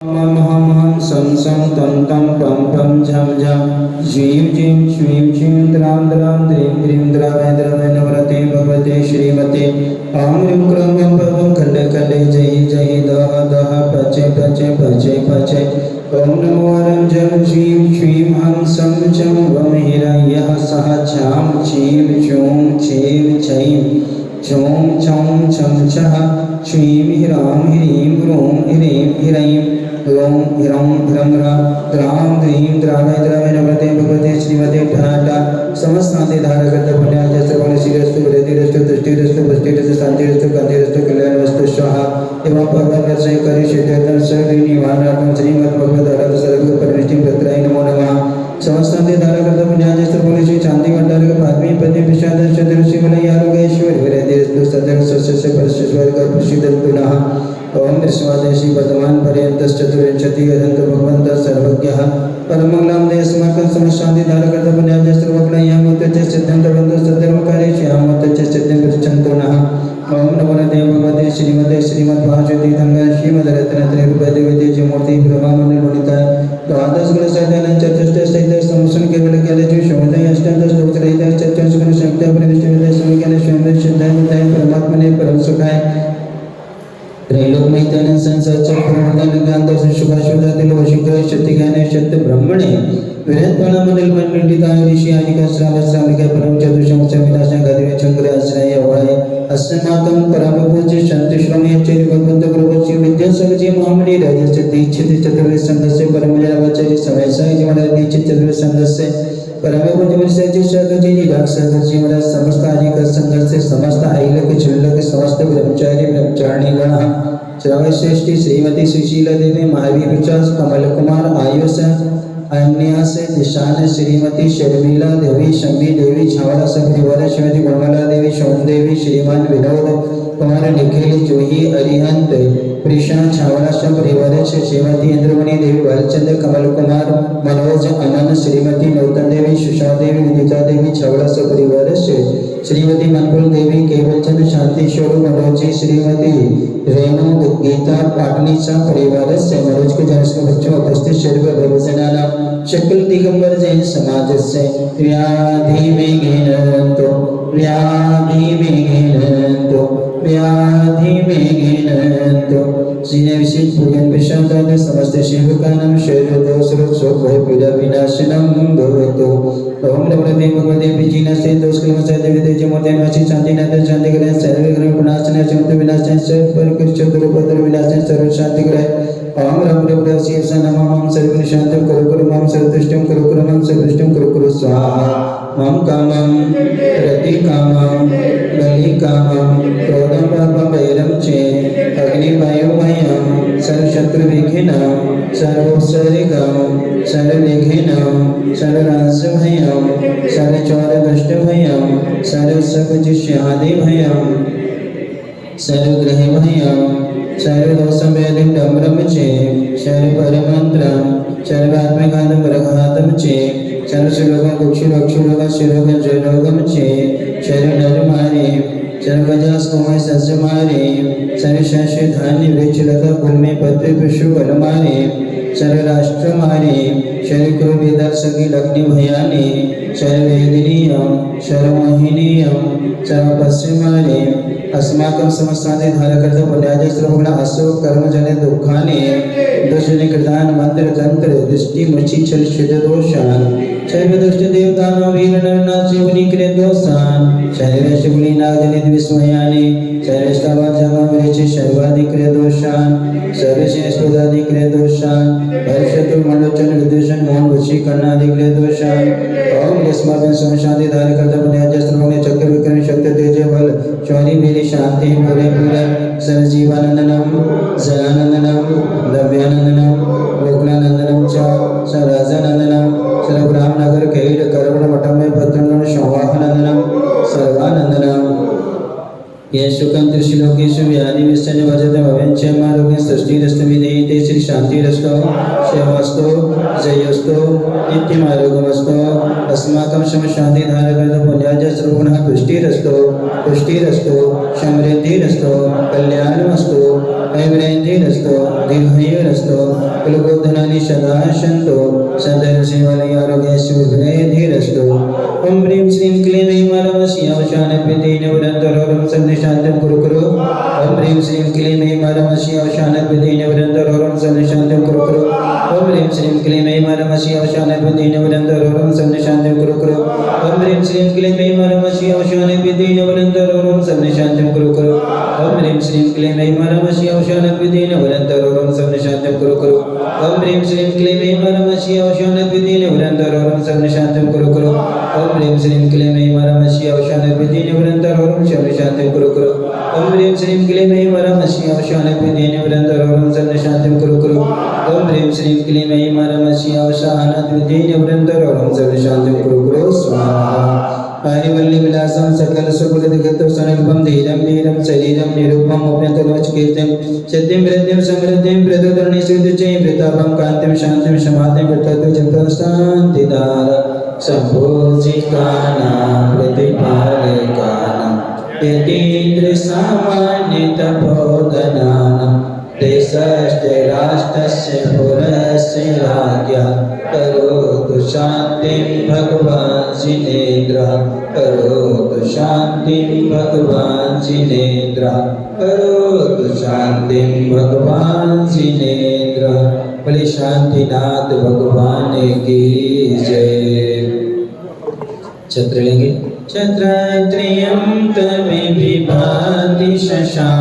मम हम हम सं सं तं तं पं पं झं झं झीं झीं श्रीं श्रीं द्रां द्रां द्रीं द्रीं द्रावय द्रवय नवरते भगवते श्रीमते ॐ ह्रीं क्लीं ऐं भवं खण्डे खण्डे जय जय दः दः पचे पचे पचे पचे ॐ नमो वरं जं झीं श्रीं हं सं चं वं हिरण्यः सह छां छीं छूं छीं छैं छौं छौं छं छः श्रीं ह्रां ह्रीं ह्रूं ह्रीं ह्रैं ह्रौं ह्रौं ह्रं द्रां द्रीं द्रावय द्रवय नवरते भगवते श्रीमते ठाटा समस्तांते धारकर्ता पुण्याय श्रवणशीलस्तु वृद्धिरस्तु दृष्टिरस्तु पुष्टिरस्तु शांतिरस्तु कांतिरस्तु कल्याणवस्तु स्वाहा एवं भगवद्वत्सय करि सिद्धार्थं सर्वनिवारणार्थं श्रीमद्भगवद् आराध्य सर्वगुरु परमेष्ठि भद्राय नमो नमः समस्तांते धारकर्ता पुण्याय श्रवणशील शांति मंडलक पादमी पति विषाद चतुर्षि वलय आरोग्यश्वर वृद्धिरस्तु सदर सस्य परमेश्वर का प्रसिद्धस्तु नः ओम विश्वादेशी वर्तमान पर्यंतश्चतुर्विंशति अनंत भगवंत सर्वज्ञः परमंगलम देशमाकं समशांति धारकर्ता पुण्याय सर्वज्ञयं मुत्तचे सिद्धं बंधु सद्धर्मकारी श्याम मुत्तचे सिद्धं प्रचंतो नः ओम नमो देव भगवते श्रीमते श्रीमद्भागवते गंगा श्रीमद् रत्नत्रय रूपते विद्येची मूर्ति ब्रह्मांड गुणिता द्वादश गुण सैद्यानं चतुष्ट सैद्य समसन केवल केले शोधय अष्टादश स्तोत्रैः चतुर्दश गुण संख्या परिविष्ट समीकरण स्वयं सिद्धाय परमात्मने परम सुखाय त्रैलोक मैत्यानं संसार चक्रवर्ती ज्ञान शुभाशुद्धातील वशिकर शक्ति ज्ञाने शक्त ब्रह्मणे विरत्पणा मंडल पंडिताय ऋषि आदिका श्रावस्राविका परम चतुष्टम विनाशा गदिवे चंद्र आश्रय अवय अस्माकं परमपूज्य शांति श्रमय चैत्र भगवंत गुरुवची विद्या सगजी महामणि राजस्य दीक्षित चतुर्वेद संघस्य परमजनवचरी समय साई जीवन दीक्षित चतुर्वेद संघस्य परमपूज्य मनुष्याची सगजी निराक्षरची मला समस्त आदिका संघस्य समस्त ऐलक चिल्लक समस्त ब्रह्मचारी ब्रह्मचारिणी गण श्रवश्रेष्ठी श्रीमती सुशीला देवी महावीर विचास कमल कुमार आयुष अन्य से दिशान श्रीमती शर्मिला देवी शम्मी देवी छावड़ा सप्रिवर श्रीमती गुणमाला देवी शोन देवी श्रीमान विनोद कुमार निखिल जूही अरिहंत प्रिशांत छावड़ा सप्रिवर श्रीमती इंद्रमणि देवी बालचंद्र कमल कुमार मनोज अमन श्रीमती नौतन देवी सुषा देवी विदिता देवी छावड़ा सप्रिवर श्रीमती मनपुर देवी केवलचंद शांति स्वरूप मनोजी श्रीमती रेणु गीता पाटनीचा परिवार से मनोज के जन्म बच्चों उपस्थित शरीर प्रवचनाना शक्ल दिगंबर जैन समाज से व्याधि में घिनतो व्याधि में घिनतो व्याधि में घिनतो श्री विशेष पूजन विशाल समस्त शिवकानम शरीर दोष शोक भय पीड़ा विनाशनम भवतो ओम नमो देव भगवते विजिना से दोष के मसा देवी तेज मूर्ति वासी शांति नाथ शांति करे सर्व ग्रह विनाशन चंत विनाशन सर्व पर कृष्ण दुर्पद विनाशन सर्व शांति करे ओम राम राम शिव स नमः ओम सर्व शांति करो करो मम सर्वदुष्टम करो करो मम सर्वदुष्टम करो करो स्वाहा मम कामं रति कामं बलि कामं क्रोधं पापं वैरं चे अग्नि वायु मयं सर्व शत्रु विघ्नं सर्वोपसर्गं सर्व विघ्नं सर्व रास भयं सर्व चोर दुष्ट भयं सर्व सकुचिष्यादि भयं सर्व ग्रह भयं सर्व दोषं वेदिं डमरं चे सर्व परमंत्रं सर्वात्मघातं परघातं चे सर्व सुरोगं कुक्षुरोगं शिरोगं जयरोगं चे सर्व नरमारे सर्व गजास कुमार सस्य मारे सर्व शस्य धान्य वृक्ष लता फूल में पत्र पुष्प फल मारे सर्व राष्ट्र मारे सर्व कुरु वेदा सगी लग्नि भयाने सर्व वेदनीयं सर्व मोहिनीयं सर्व पश्चिम मारे अस्माकं समस्तांते धारकर्ता पुण्याय श्रवण असो कर्म जने दुखाने दोषने कृतान मंत्र तंत्र दृष्टि मुचि छल शुद्ध दोषान सर्व दुष्ट देवतानो वीर नरनाथ शिवनी कृत दोषान सर्व शिवनी नागनित विस्मयाने सर्व स्तवा जमा विरच सर्वादि कृत दोषान सर्व शेषपदादि कृत दोषान हर्षतु मंडोचन विदूषण मोहन वशी कर्णादि कृत दोषान ओम यस्माकं समशांति धारकर्ता पुण्याय श्रवण चक्र विक्रम शक्ति तेज बल शौरी मेरी शांति पूरे पूरे सर्वजीवानंदनम जलानंदनम द्रव्यानंदनम गोकुलानंदनम च सर्वराजानंदनम सर्वब्राह्मणगर कैल करवण मठम में भद्रनम शोभानंदनम सर्वानंदनम ये सुखं त्रिश्लोकेषु व्याधि विस्तन वजत भवेन च मारोग्य सृष्टि रस्तमिदेहि श्री शांतिरस्तु शिवस्तु जयस्तु नित्यमारोग्यमस्तु अस्माकं शमशान्तिधारकं पुण्याज सर्वगुणः तुष्टिरस्तु पुष्टिरस्तु समृद्धिरस्तु कल्याणमस्तु ऐश्वर्यरस्तु दीर्घायुरस्तु कुलगोधनानि सदा सन्तु सदर्शिवालय आरोग्यैश्वर्यधीरस्तु ओम ह्रीं श्रीं क्लीं ऐं मारमस्यावशानपितेन वरन्तरोरं सन्निशान्तं कुरु कुरु ओम ह्रीं श्रीं क्लीं ऐं मारमस्यावशानपितेन वरन्तरोरं सन्निशान्तं कुरु कुरु ओम ह्रीं श्रीं क्लीं ऐं मारमस्यावशानपितेन वरन्तरोरं सन्निशान्तं कुरु कुरु ओम ह्रीं श्रीं क्लीं ऐं मारमस्यावशानपितेन वरन्तरोरं सन्निशान्तं कुरु कुरु ओम ह्रीं श्रीं क्लीं ऐं मारमस्यावशानपितेन वरन्तरोरं सन्निशान्तं कुरु कुरु ओम ह्रीं श्रीं क्लीं ऐं मारमस्यावशानपितेन वरन्तरोरं सन्निशान्तं कुरु कुरु ओम ह्रीं श्रीं क्लीं ऐं मारमस्यावशानपितेन वरन्तरोरं सन्निशान्तं कुरु कुरु ओम ह्रीं श्रीं क्लीं ऐं मारमस्यावशानपितेन वरन्तरोरं सन्निशान्तं कुरु कुरु ओम ह्रीं श्रीं क्लीं ऐं मारमस्यावशानपितेन वरन्तरोरं सन्निशान्तं कुरु कुरु स्वाहा पारिवल्ली विलासं सकल सुखदिगतं सनल्पं धीरं वीरं शरीरं निरूपं अभ्यन्तरोचकीर्तिं सिद्धिं वृद्धिं समृद्धिं प्रदधरणि सिद्धिचै प्रतापं कान्तिं शान्तिं समाधिं प्रतत्वं शान्तिदार सम्भोजिकानां प्रतिपालकानां यतीन्द्र सामान्य तपोधनानां देशस्य राष्ट्रस्य पुरस्य राज्ञा करोतु शान्तिं भगवान् जिनेन्द्र करोतु शान्तिं भगवान् जिनेन्द्र करोतु शान्तिं भगवान् जिनेन्द्र बोले शांतिनाथ भगवान की जय। छत्र लेंगे। छत्र त्र्यंबकं विभाति शशांक